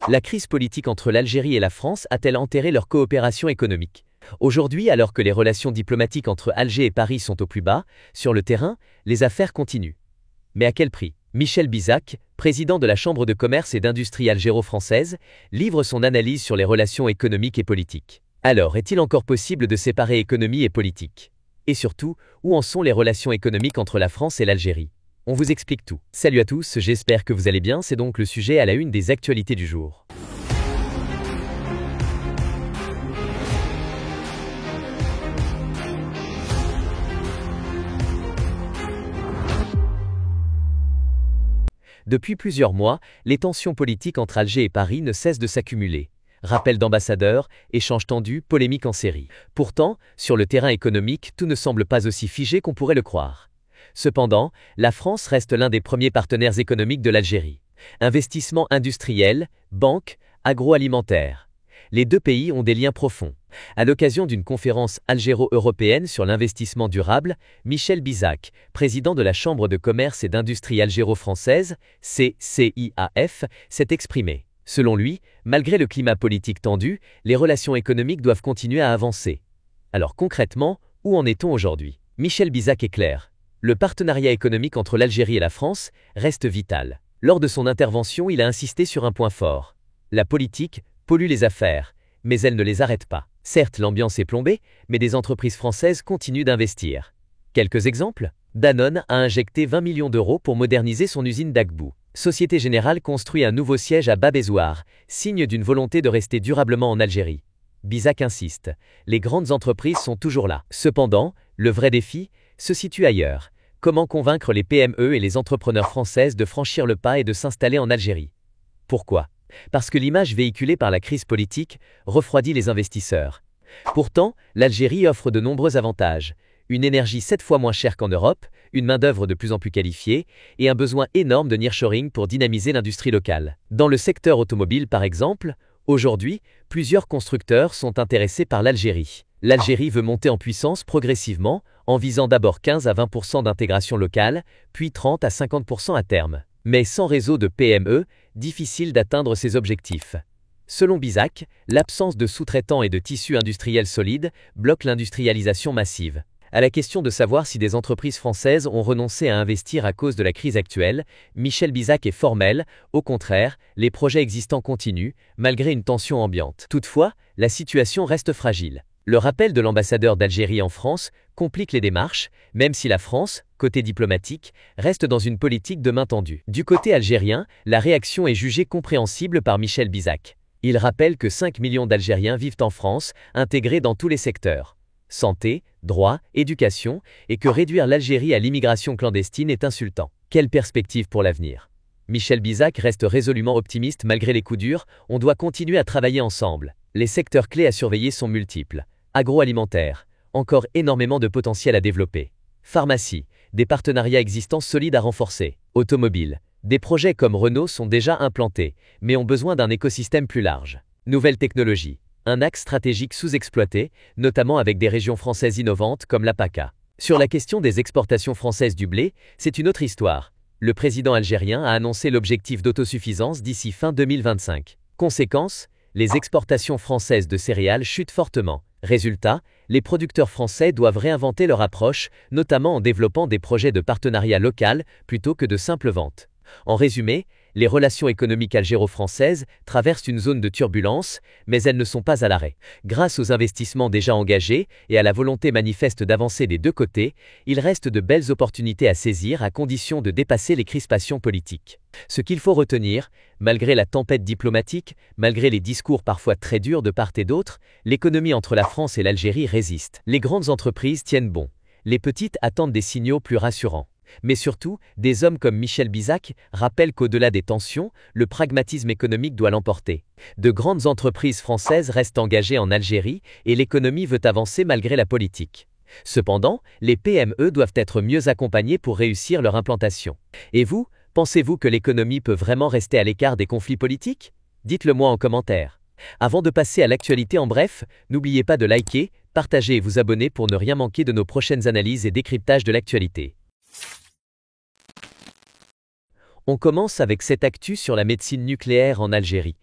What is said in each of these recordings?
La crise politique entre l'Algérie et la France a-t-elle enterré leur coopération économique? Aujourd'hui, alors que les relations diplomatiques entre Alger et Paris sont au plus bas, sur le terrain, les affaires continuent. Mais à quel prix? Michel Bizac, président de la Chambre de commerce et d'industrie algéro-française, livre son analyse sur les relations économiques et politiques. Alors, est-il encore possible de séparer économie et politique? Et surtout, où en sont les relations économiques entre la France et l'Algérie? On vous explique tout. Salut à tous, j'espère que vous allez bien, c'est donc le sujet à la une des actualités du jour. Depuis plusieurs mois, les tensions politiques entre Alger et Paris ne cessent de s'accumuler. Rappels d'ambassadeurs, échanges tendus, polémiques en série. Pourtant, sur le terrain économique, tout ne semble pas aussi figé qu'on pourrait le croire. Cependant, la France reste l'un des premiers partenaires économiques de l'Algérie. Investissements industriels, banques, agroalimentaires. Les deux pays ont des liens profonds. À l'occasion d'une conférence algéro-européenne sur l'investissement durable, Michel Bizac, président de la Chambre de commerce et d'industrie algéro-française, CCIAF, s'est exprimé. Selon lui, malgré le climat politique tendu, les relations économiques doivent continuer à avancer. Alors concrètement, où en est-on aujourd'hui? Michel Bizac est clair. Le partenariat économique entre l'Algérie et la France reste vital. Lors de son intervention, il a insisté sur un point fort. La politique pollue les affaires, mais elle ne les arrête pas. Certes, l'ambiance est plombée, mais des entreprises françaises continuent d'investir. Quelques exemples? Danone a injecté 20 millions d'euros pour moderniser son usine d'Agbou. Société Générale construit un nouveau siège à Babézoar, signe d'une volonté de rester durablement en Algérie. Bizac insiste, les grandes entreprises sont toujours là. Cependant, le vrai défi se situe ailleurs. Comment convaincre les PME et les entrepreneurs françaises de franchir le pas et de s'installer en Algérie? Pourquoi? Parce que l'image véhiculée par la crise politique refroidit les investisseurs. Pourtant, l'Algérie offre de nombreux avantages. Une énergie 7 fois moins chère qu'en Europe, une main-d'œuvre de plus en plus qualifiée et un besoin énorme de nearshoring pour dynamiser l'industrie locale. Dans le secteur automobile par exemple, aujourd'hui, plusieurs constructeurs sont intéressés par l'Algérie. L'Algérie veut monter en puissance progressivement, en visant d'abord 15 à 20% d'intégration locale, puis 30 à 50% à terme. Mais sans réseau de PME, difficile d'atteindre ces objectifs. Selon Bizac, l'absence de sous-traitants et de tissus industriels solides bloque l'industrialisation massive. À la question de savoir si des entreprises françaises ont renoncé à investir à cause de la crise actuelle, Michel Bizac est formel, au contraire, les projets existants continuent, malgré une tension ambiante. Toutefois, la situation reste fragile. Le rappel de l'ambassadeur d'Algérie en France complique les démarches, même si la France, côté diplomatique, reste dans une politique de main tendue. Du côté algérien, la réaction est jugée compréhensible par Michel Bizac. Il rappelle que 5 millions d'Algériens vivent en France, intégrés dans tous les secteurs. Santé, droit, éducation, et que réduire l'Algérie à l'immigration clandestine est insultant. Quelle perspective pour l'avenir? Michel Bizac reste résolument optimiste malgré les coups durs, on doit continuer à travailler ensemble. Les secteurs clés à surveiller sont multiples. Agroalimentaire, encore énormément de potentiel à développer. Pharmacie, des partenariats existants solides à renforcer. Automobile, des projets comme Renault sont déjà implantés, mais ont besoin d'un écosystème plus large. Nouvelles technologies, un axe stratégique sous-exploité, notamment avec des régions françaises innovantes comme la PACA. Sur la question des exportations françaises du blé, c'est une autre histoire. Le président algérien a annoncé l'objectif d'autosuffisance d'ici fin 2025. Conséquence, les exportations françaises de céréales chutent fortement. Résultat, les producteurs français doivent réinventer leur approche, notamment en développant des projets de partenariat local plutôt que de simples ventes. En résumé, les relations économiques algéro-françaises traversent une zone de turbulence, mais elles ne sont pas à l'arrêt. Grâce aux investissements déjà engagés et à la volonté manifeste d'avancer des deux côtés, il reste de belles opportunités à saisir à condition de dépasser les crispations politiques. Ce qu'il faut retenir, malgré la tempête diplomatique, malgré les discours parfois très durs de part et d'autre, l'économie entre la France et l'Algérie résiste. Les grandes entreprises tiennent bon. Les petites attendent des signaux plus rassurants. Mais surtout, des hommes comme Michel Bizac rappellent qu'au-delà des tensions, le pragmatisme économique doit l'emporter. De grandes entreprises françaises restent engagées en Algérie et l'économie veut avancer malgré la politique. Cependant, les PME doivent être mieux accompagnées pour réussir leur implantation. Et vous, pensez-vous que l'économie peut vraiment rester à l'écart des conflits politiques? Dites-le moi en commentaire. Avant de passer à l'actualité en bref, n'oubliez pas de liker, partager et vous abonner pour ne rien manquer de nos prochaines analyses et décryptages de l'actualité. On commence avec cette actu sur la médecine nucléaire en Algérie.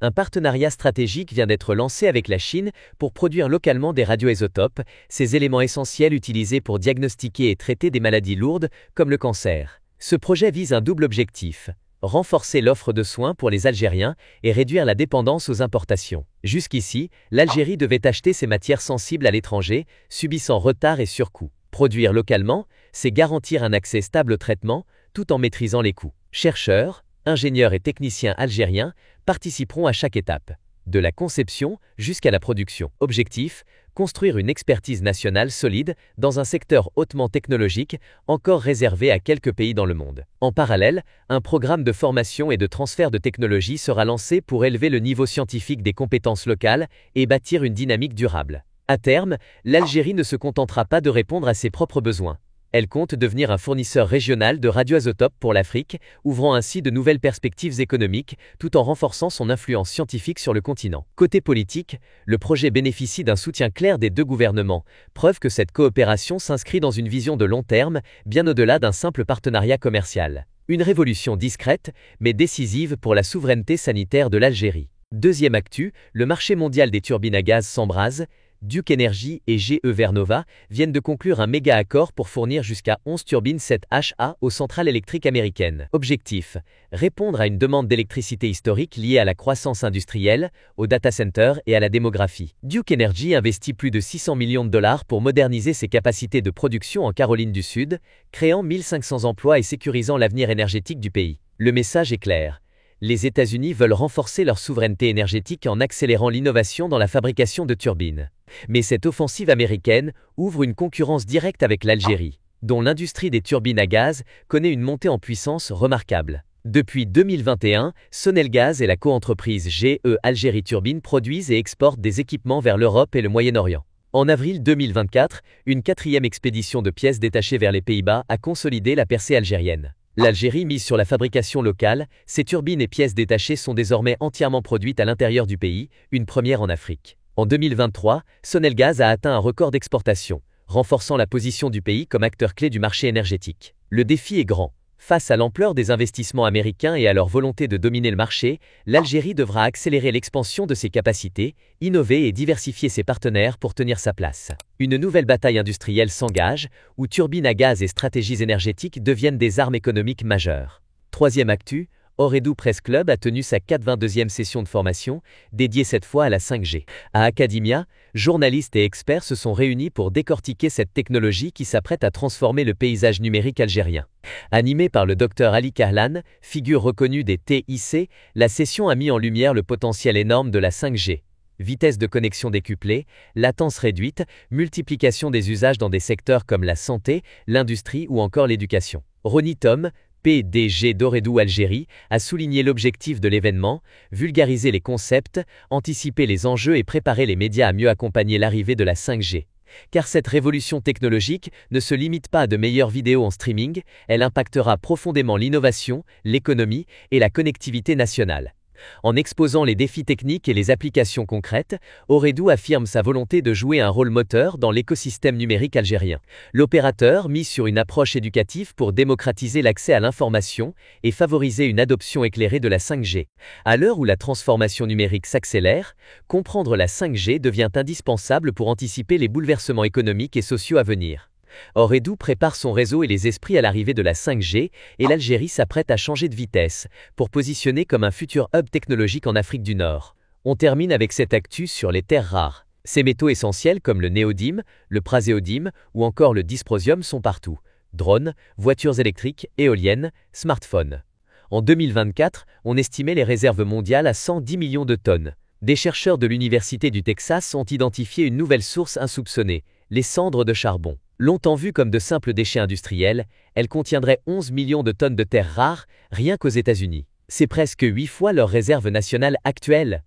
un partenariat stratégique vient d'être lancé avec la Chine pour produire localement des radioisotopes, ces éléments essentiels utilisés pour diagnostiquer et traiter des maladies lourdes comme le cancer. Ce projet vise un double objectif: renforcer l'offre de soins pour les Algériens et réduire la dépendance aux importations. Jusqu'ici, l'Algérie devait acheter ces matières sensibles à l'étranger, subissant retard et surcoûts. Produire localement, c'est garantir un accès stable au traitement, tout en maîtrisant les coûts. Chercheurs, ingénieurs et techniciens algériens participeront à chaque étape, de la conception jusqu'à la production. Objectif: construire une expertise nationale solide dans un secteur hautement technologique, encore réservé à quelques pays dans le monde. En parallèle, un programme de formation et de transfert de technologie sera lancé pour élever le niveau scientifique des compétences locales et bâtir une dynamique durable. À terme, l'Algérie ne se contentera pas de répondre à ses propres besoins. Elle compte devenir un fournisseur régional de radioisotopes pour l'Afrique, ouvrant ainsi de nouvelles perspectives économiques tout en renforçant son influence scientifique sur le continent. Côté politique, le projet bénéficie d'un soutien clair des deux gouvernements, preuve que cette coopération s'inscrit dans une vision de long terme, bien au-delà d'un simple partenariat commercial. Une révolution discrète, mais décisive pour la souveraineté sanitaire de l'Algérie. Deuxième actu, le marché mondial des turbines à gaz s'embrase. Duke Energy et GE Vernova viennent de conclure un méga accord pour fournir jusqu'à 11 turbines 7HA aux centrales électriques américaines. Objectif: répondre à une demande d'électricité historique liée à la croissance industrielle, aux data centers et à la démographie. Duke Energy investit plus de 600 millions de dollars pour moderniser ses capacités de production en Caroline du Sud, créant 1500 emplois et sécurisant l'avenir énergétique du pays. Le message est clair: les États-Unis veulent renforcer leur souveraineté énergétique en accélérant l'innovation dans la fabrication de turbines. Mais cette offensive américaine ouvre une concurrence directe avec l'Algérie, dont l'industrie des turbines à gaz connaît une montée en puissance remarquable. Depuis 2021, Sonelgaz et la coentreprise GE Algérie Turbine produisent et exportent des équipements vers l'Europe et le Moyen-Orient. En avril 2024, une quatrième expédition de pièces détachées vers les Pays-Bas a consolidé la percée algérienne. L'Algérie mise sur la fabrication locale, ses turbines et pièces détachées sont désormais entièrement produites à l'intérieur du pays, une première en Afrique. En 2023, Sonelgaz a atteint un record d'exportation, renforçant la position du pays comme acteur clé du marché énergétique. Le défi est grand. Face à l'ampleur des investissements américains et à leur volonté de dominer le marché, l'Algérie devra accélérer l'expansion de ses capacités, innover et diversifier ses partenaires pour tenir sa place. Une nouvelle bataille industrielle s'engage, où turbines à gaz et stratégies énergétiques deviennent des armes économiques majeures. Troisième actu, Ooredoo Press Club a tenu sa 82e session de formation, dédiée cette fois à la 5G. À Academia, journalistes et experts se sont réunis pour décortiquer cette technologie qui s'apprête à transformer le paysage numérique algérien. Animée par le Dr Ali Kahlan, figure reconnue des TIC, la session a mis en lumière le potentiel énorme de la 5G. Vitesse de connexion décuplée, latence réduite, multiplication des usages dans des secteurs comme la santé, l'industrie ou encore l'éducation. Ronnie Tom, PDG d'Ooredoo Algérie, a souligné l'objectif de l'événement: vulgariser les concepts, anticiper les enjeux et préparer les médias à mieux accompagner l'arrivée de la 5G. Car cette révolution technologique ne se limite pas à de meilleures vidéos en streaming, elle impactera profondément l'innovation, l'économie et la connectivité nationale. En exposant les défis techniques et les applications concrètes, Ooredoo affirme sa volonté de jouer un rôle moteur dans l'écosystème numérique algérien. L'opérateur mise sur une approche éducative pour démocratiser l'accès à l'information et favoriser une adoption éclairée de la 5G. À l'heure où la transformation numérique s'accélère, comprendre la 5G devient indispensable pour anticiper les bouleversements économiques et sociaux à venir. Ooredoo prépare son réseau et les esprits à l'arrivée de la 5G et l'Algérie s'apprête à changer de vitesse pour positionner comme un futur hub technologique en Afrique du Nord. On termine avec cette actu sur les terres rares. Ces métaux essentiels comme le néodyme, le praséodyme ou encore le dysprosium sont partout. Drones, voitures électriques, éoliennes, smartphones. En 2024, on estimait les réserves mondiales à 110 millions de tonnes. Des chercheurs de l'Université du Texas ont identifié une nouvelle source insoupçonnée, les cendres de charbon. Longtemps vues comme de simples déchets industriels, elles contiendraient 11 millions de tonnes de terres rares, rien qu'aux États-Unis. C'est presque 8 fois leur réserve nationale actuelle.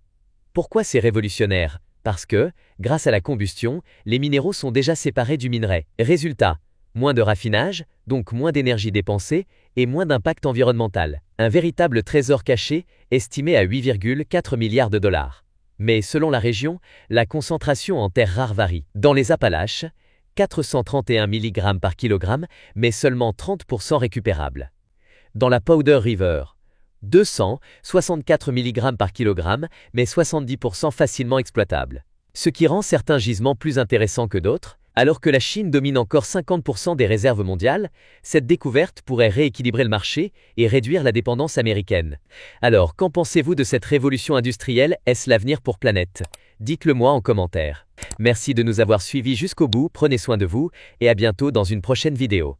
Pourquoi c'est révolutionnaire? Parce que, grâce à la combustion, les minéraux sont déjà séparés du minerai. Résultat, moins de raffinage, donc moins d'énergie dépensée et moins d'impact environnemental. Un véritable trésor caché, estimé à 8,4 milliards de dollars. Mais selon la région, la concentration en terres rares varie. Dans les Appalaches, 431 mg par kilogramme, mais seulement 30% récupérables. Dans la Powder River, 264 mg par kilogramme, mais 70% facilement exploitables. Ce qui rend certains gisements plus intéressants que d'autres. Alors que la Chine domine encore 50% des réserves mondiales, cette découverte pourrait rééquilibrer le marché et réduire la dépendance américaine. Alors, qu'en pensez-vous de cette révolution industrielle? Est-ce l'avenir pour Planète? Dites-le moi en commentaire. Merci de nous avoir suivis jusqu'au bout, prenez soin de vous et à bientôt dans une prochaine vidéo.